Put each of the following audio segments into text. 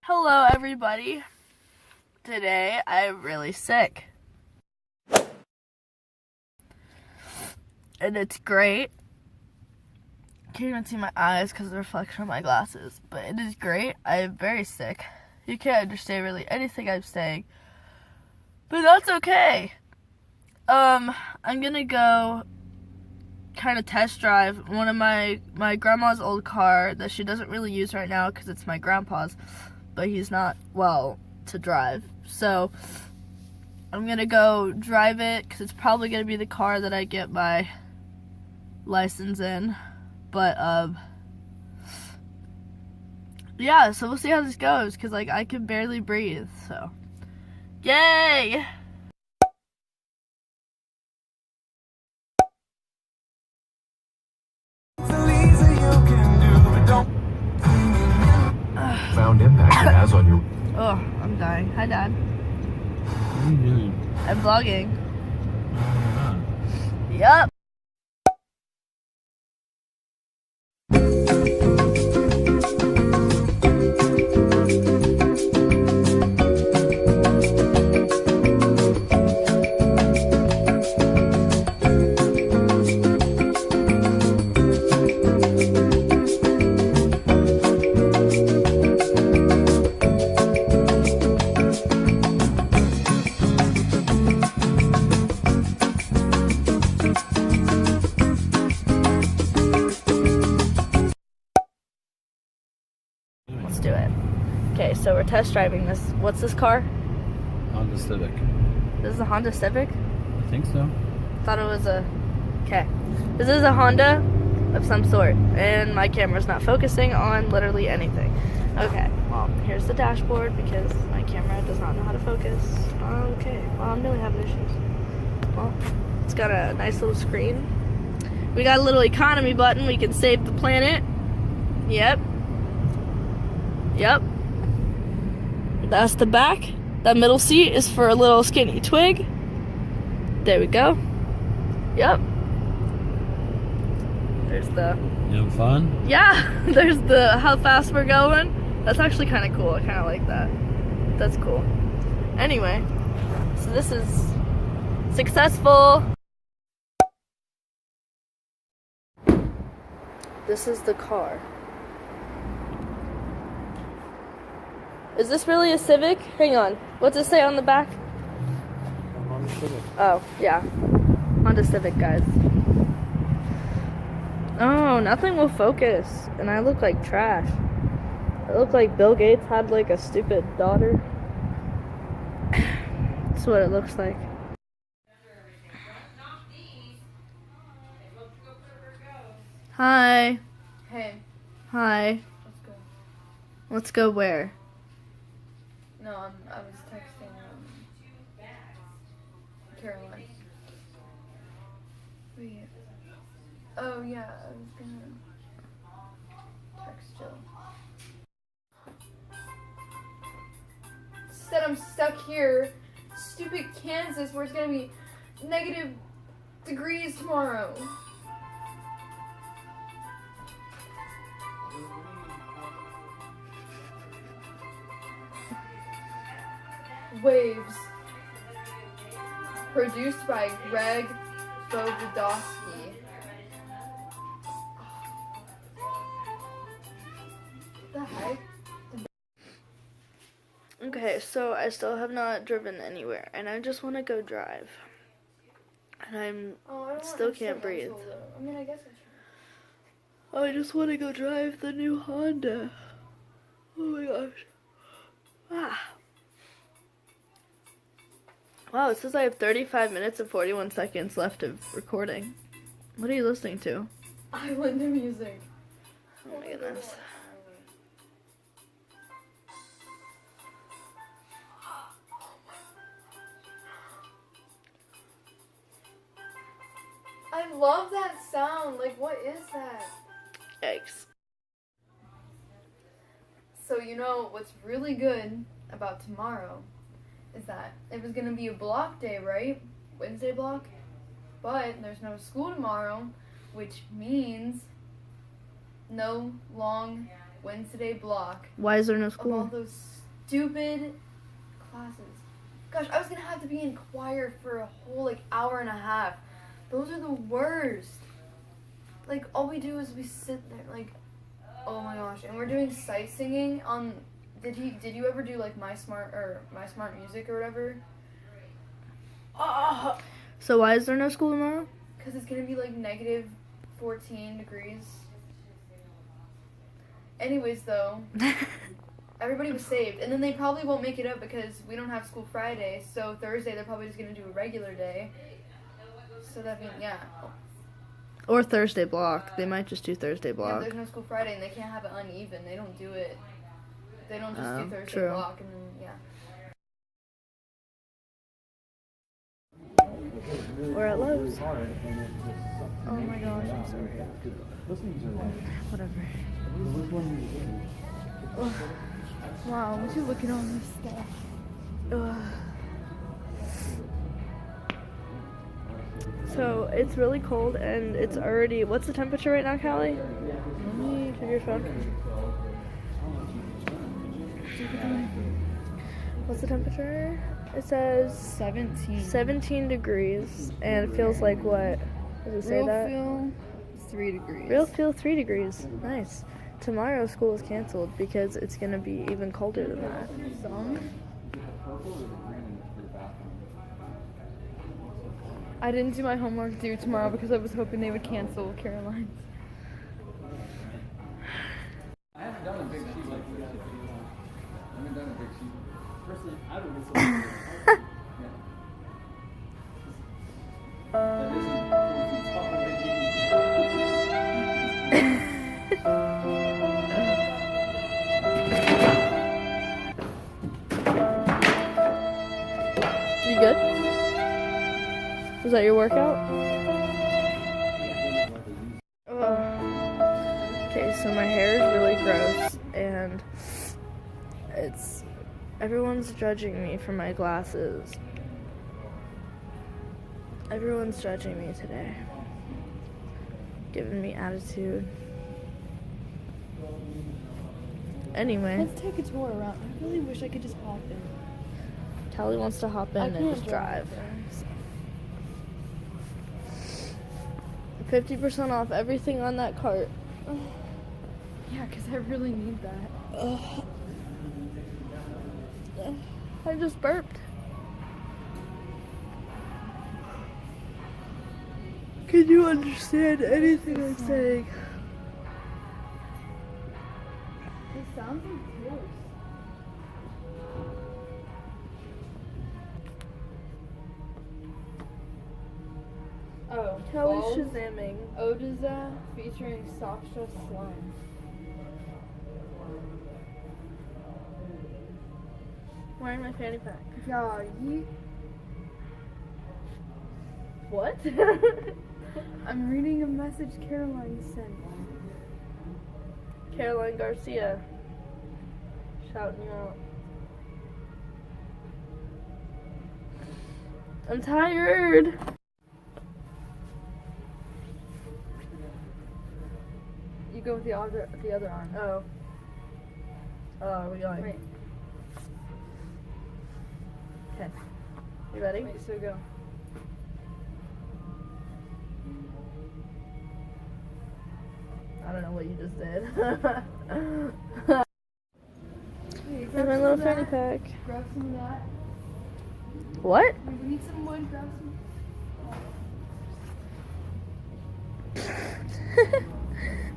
Hello everybody. Today I'm really sick. And it's great. Can't even see my eyes because of the reflection of my glasses. But it is great. I am very sick. You can't understand really anything I'm saying. But that's okay. I'm gonna go kind of test drive one of my grandma's old car that she doesn't really use right now because it's my grandpa's. But he's not well to drive. So I'm gonna go drive it because it's probably gonna be the car that I get my license in. But yeah, so we'll see how this goes because like I can barely breathe. So yay! Found impact it has on your... Oh, I'm dying. Hi, Dad. What are you doing? I'm vlogging. No, you're not. Yup. Let's do it. Okay, so we're test driving this. What's this car? Hondacivic. This is a Honda Civic? I think so. Thought it was a... Okay. This is a Honda of some sort. And my camera's not focusing on literally anything. Okay, well, here's the dashboard because my camera does not know how to focus. Okay, well, I'm really having issues. Well, it's got a nice little screen. We got a little economy button. We can save the planet. Yep. Yep. That's the back. That middle seat is for a little skinny twig. There we go. Yep. There's the... You having fun? Yeah, there's the how fast we're going. That's actually kind of cool. I kind of like that. That's cool. Anyway, so this is successful. This is the car. Is this really a Civic? Hang on. What's it say on the back? Hondacivic. Oh, yeah. Honda Civic, guys. Oh, nothing will focus. And I look like trash. I look like Bill Gates had like a stupid daughter. That's what it looks like. Hi. Hey, Hi. let's go. Let's go where? No, I was texting Caroline. Wait. Oh yeah, I was gonna text Jill. Said I'm stuck here, stupid Kansas, where it's gonna be negative degrees tomorrow. Waves. Produced by Greg Vogodowski. What the heck? Okay, so I still have not driven anywhere, and I just want to go drive. And Oh, I don't Still want can't breathe. instrumental, though. I mean, I guess I should. I just want to go drive the new Honda. Oh my gosh. Ah. Wow, it says I have 35 minutes and 41 seconds left of recording. What are you listening to? Islander music. Oh my goodness. I love that sound. Like, what is that? Yikes. So, you know what's really good about tomorrow is that it was going to be a block day, right? Wednesday block. But there's no school tomorrow, which means no long Wednesday block Why is there no of all school? those stupid classes. Gosh, I was gonna have to be in choir for a whole like hour and a half. Those are the worst. Like all we do is we sit there like, oh my gosh, and we're doing sight singing on. Did you ever do like My Smart Music or whatever? Oh, So why is there no school tomorrow? because it's gonna be like negative 14 degrees. Anyways, though, everybody was saved, and then they probably won't make it up because we don't have school Friday. So Thursday they're probably just gonna do a regular day. So that means Or Thursday block. They might just do Thursday Yeah, block. there's no school Friday, and they can't have it uneven. They don't do it. They don't just do Thursday true. block, and then We're at Lowe's. Oh my gosh, I'm sorry. Whatever. Ugh. Wow, would you look at all this stuff? Ugh. So it's really cold and it's already. What's the temperature right now, Callie? Let me check your phone. What's the temperature? It says 17 degrees, and it feels like what? Does it say that? feel 3 degrees. Real feel 3 degrees. Nice. Tomorrow school is canceled because it's gonna be even colder than that. I didn't do my homework due tomorrow because I was hoping they would cancel Caroline's. I haven't done a big sheet like this. I haven't done a big sheet. Personally, I would miss it. That isn't 4 feet tall, You good? Was that your workout? Okay, so my hair is really gross and everyone's judging me for my glasses. Everyone's judging me today. Giving me attitude. Anyway, Let's take a tour around. I really wish I could just hop in. Callie wants to hop in I and can't just drive. there. 50% off everything on that cart. Yeah, because I really need that. Ugh. I just burped. Can you understand anything I'm saying? It sounds like yours. Oh, Callie's Balls shazamming. Odaza featuring Sasha Slime. Wearing my fanny pack. Yeah, you. What? I'm reading a message Caroline sent. Caroline Garcia. Shouting you out. I'm tired. You go with the other arm. Oh. Oh, are we going? Wait, Okay. You ready? wait, so go. I don't know what you just did. Hey, Here's my little fanny pack. Grab some of that. What? We need some wood, grab some.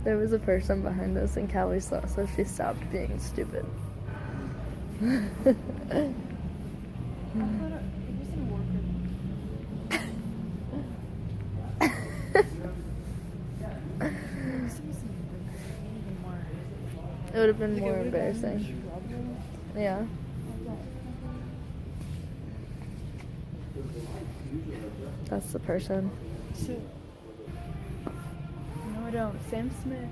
There was a person behind us and Callie saw, so she stopped being stupid. I thought it wasn't a worker. It would have been more embarrassing. Yeah. That's the person. So, no, I don't. Sam Smith.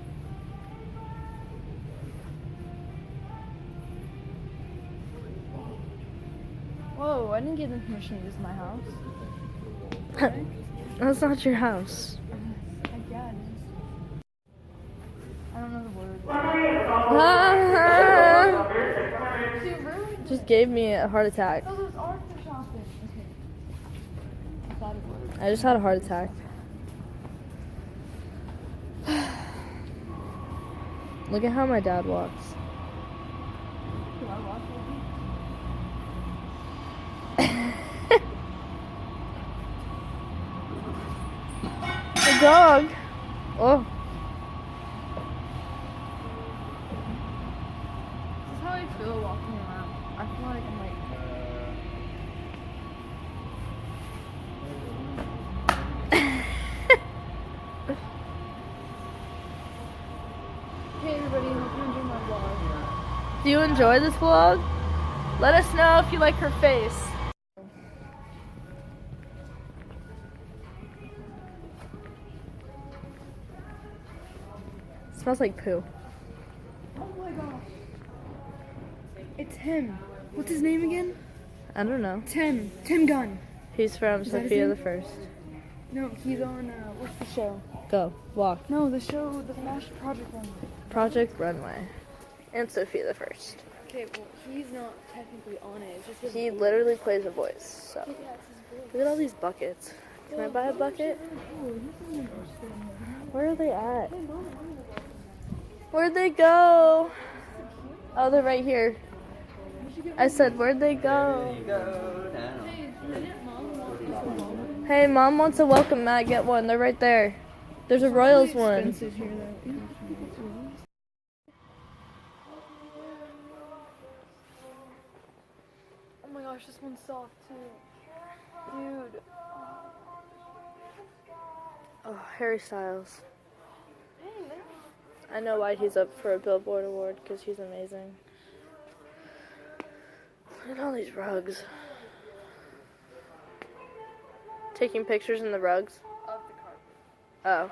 Whoa, I didn't give them permission to use my house. That's not your house. I guess. I don't know the word. Ah! Dude, You ruined Just gave me a heart attack. Oh, those are for shopping. Okay. I just had a heart attack. Look at how my dad walks. The dog. Oh. This is how I feel walking around. I feel like I'm like. Hey everybody, hope you enjoy my vlog. Do you enjoy this vlog? Let us know if you like her face. Smells like poo. Oh my gosh. It's him. What's his name again? I don't know. Tim. Tim Gunn. He's from Is that his Sophia name? the First. No, he's on, what's the show? Go, walk. No, the show, the Smash Project one. Project Runway. And Sophia the First. Okay, well, he's not technically on it. It's just his He literally plays a voice, so. Look at all these buckets. Can I buy a bucket? Where are they at? Where'd they go? Oh, they're right here. I said, where'd they go? Hey, Mom wants a welcome mat. Get one. They're right there. There's a Royals one. Oh my gosh, this one's soft too. Dude. Oh, Harry Styles. I know why he's up for a Billboard award, because he's amazing. Look at all these rugs. Taking pictures in the rugs? Of the carpet. Oh.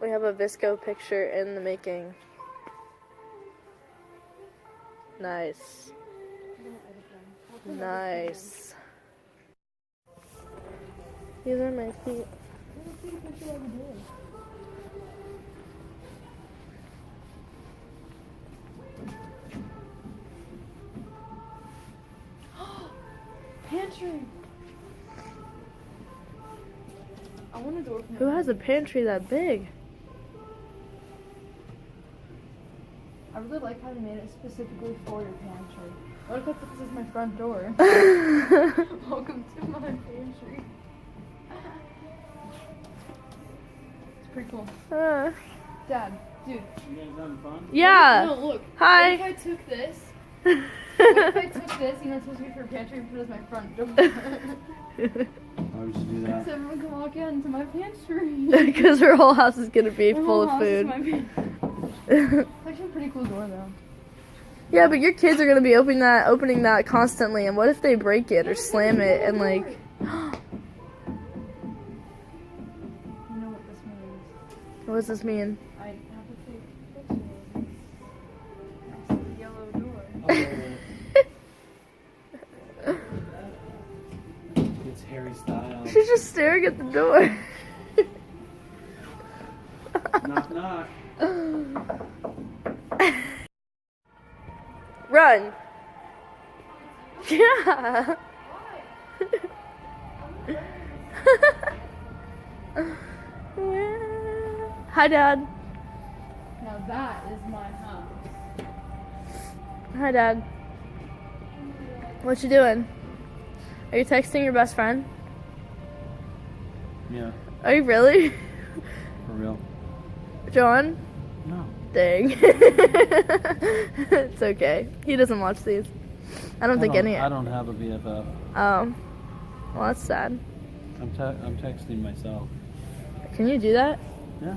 We have a VSCO picture in the making. Nice. Nice. These are my feet. Pantry. I want a door from Who has a pantry that big? I really like how they made it specifically for your pantry. What if I put this as my front door? Welcome to my pantry. It's pretty cool. Dad, dude. You guys having fun? Yeah. No, look. Hi. What if I took this? What if I took this, you know, it's supposed to be for pantry, and put it as my front door? Why would you do that? So everyone can walk out into my pantry. Because her whole house is gonna be My full whole of house is food. my pantry. It's actually a pretty cool door, though. Yeah, but your kids are gonna be opening that constantly, and what if they break it or slam it and like? You know what this means? What does this mean? I have to take pictures next to the yellow door. It's Harry Styles. She's just staring at the door. Knock, knock. Run. Yeah. Hi, Dad. Now that is my house. Hi, Dad. What you doing? Are you texting your best friend? Yeah, Are you really? for real. John? No. Dang. It's okay. He doesn't watch these. I don't think any. I don't have a BFF. Oh. Well, that's sad. I'm texting myself. Can you do that? Yeah.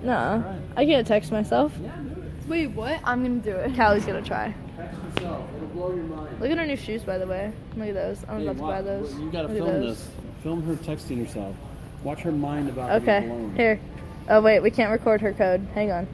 No. Try it. I can't text myself. Yeah, do it. Wait, what? I'm gonna do it. Callie's gonna try. Text yourself. It'll blow your mind. Look at her new shoes, by the way. Look at those. I'm about to buy those. You gotta Look at film those. this. Film her texting herself. Watch her mind about Okay. being blown. Here. Oh, wait. We can't record her code. Hang on.